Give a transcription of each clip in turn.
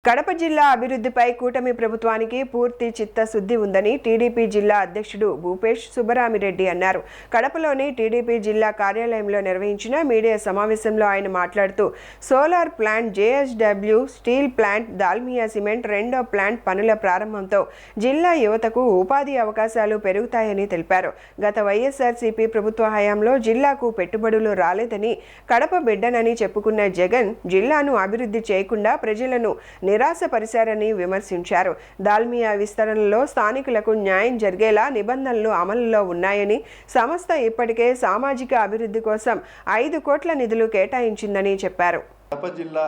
కడప జిల్లా అభివృద్ధిపై కూటమి ప్రభుత్వానికి పూర్తి చిత్తశుద్ధి ఉందని టీడీపీ జిల్లా అధ్యక్షుడు భూపేష్ సుబ్బరామిరెడ్డి అన్నారు. కడపలోని టీడీపీ జిల్లా కార్యాలయంలో నిర్వహించిన మీడియా సమావేశంలో ఆయన మాట్లాడుతూ solar plant, JSW steel plant, Dalmia cement రెండో ప్లాంట్ పనుల ప్రారంభంతో జిల్లా యువతకు ఉపాధి అవకాశాలు పెరుగుతాయని తెలిపారు. గత వైఎస్ఆర్సీపీ ప్రభుత్వ హయాంలో జిల్లాకు పెట్టుబడులు రాలేదని, కడప బిడ్డనని చెప్పుకున్న జగన్ జిల్లాను అభివృద్ధి చేయకుండా ప్రజలను నిరాశపరిచారని విమర్శించారు. దాల్మియా విస్తరణలో స్థానికులకు న్యాయం జరిగేలా నిబంధనలు అమలులో ఉన్నాయని, సంస్థ ఇప్పటికే సామాజిక అభివృద్ధి కోసం 5 కోట్ల నిధులు కేటాయించిందని చెప్పారు. కడప జిల్లా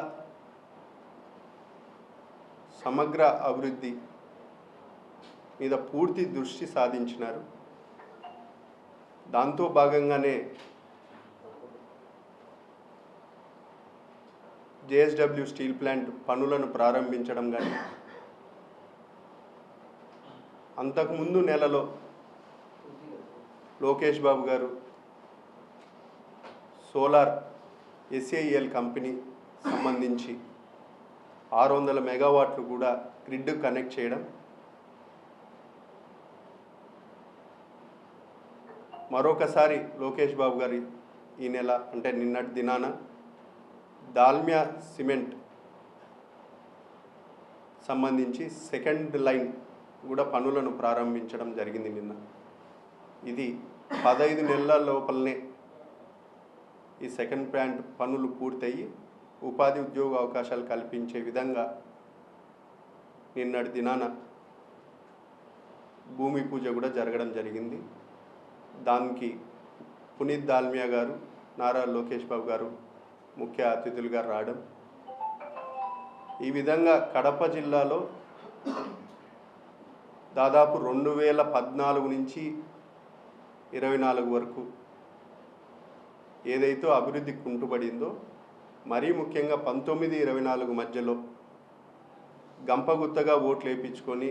సమగ్ర అభివృద్ధి మీద పూర్తి దృష్టి సాధించినారు. దాంతో భాగంగానే జేఎస్డబ్ల్యూ స్టీల్ ప్లాంట్ పనులను ప్రారంభించడం కానీ, అంతకుముందు నెలలో లోకేష్ బాబు గారు సోలార్ ఎస్ఏఎల్ కంపెనీ సంబంధించి 600 మెగావాట్లు కూడా గ్రిడ్ కనెక్ట్ చేయడం, మరొకసారి లోకేష్ బాబు గారి ఈ నెల అంటే నిన్నటి దినాన దాల్మియా సిమెంట్ సంబంధించి సెకండ్ లైన్ కూడా పనులను ప్రారంభించడం జరిగింది నిన్న. ఇది 15 నెలల లోపలనే ఈ సెకండ్ ప్లాంట్ పనులు పూర్తయి ఉపాధి ఉద్యోగ అవకాశాలు కల్పించే విధంగా నిన్నటి దినాన భూమి పూజ కూడా జరగడం జరిగింది. దానికి పునీత్ దాల్మియా గారు, నారా లోకేష్ బాబు గారు ముఖ్య అతిథులుగా రావడం, ఈ విధంగా కడప జిల్లాలో దాదాపు 2014 నుంచి 24 వరకు ఏదైతే అభివృద్ధి కుంటుపడిందో, మరీ ముఖ్యంగా 19-24 మధ్యలో గంపగుత్తగా ఓట్లు వేయించుకొని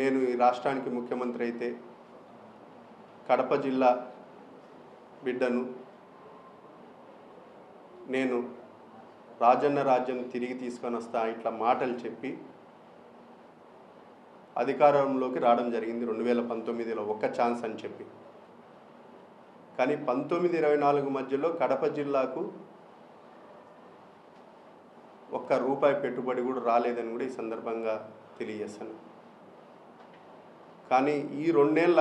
నేను ఈ రాష్ట్రానికి ముఖ్యమంత్రి అయితే కడప జిల్లా బిడ్డను, నేను రాజన్న రాజ్యం తిరిగి తీసుకొని వస్తా ఇట్లా మాటలు చెప్పి అధికారంలోకి రావడం జరిగింది 2019లో ఒక్క ఛాన్స్ అని చెప్పి. కానీ 19-24 మధ్యలో కడప జిల్లాకు ₹1 పెట్టుబడి కూడా రాలేదని కూడా ఈ సందర్భంగా తెలియజేస్తాను. కానీ ఈ 2 నెలల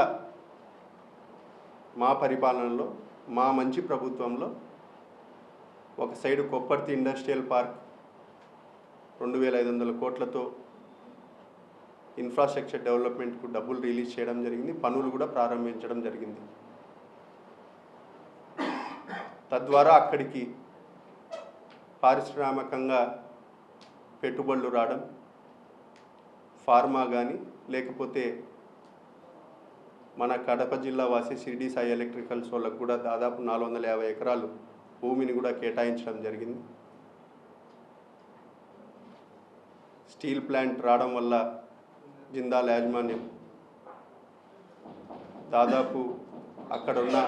మా పరిపాలనలో, మా మంచి ప్రభుత్వంలో ఒక సైడు కొప్పర్తి ఇండస్ట్రియల్ పార్క్ 2500 కోట్లతో ఇన్ఫ్రాస్ట్రక్చర్ డెవలప్మెంట్కు డబ్బులు రిలీజ్ చేయడం జరిగింది, పనులు కూడా ప్రారంభించడం జరిగింది. తద్వారా అక్కడికి పారిశ్రామికంగా పెట్టుబడులు రావడం, ఫార్మా కానీ లేకపోతే మన కడప జిల్లా వాసి షిరిడి సాయి ఎలక్ట్రికల్స్ వాళ్ళకు కూడా దాదాపు 450 ఎకరాలు భూమిని కూడా కేటాయించడం జరిగింది. స్టీల్ ప్లాంట్ రావడం వల్ల జిందాల్ యాజమాన్యం దాదాపు అక్కడ ఉన్న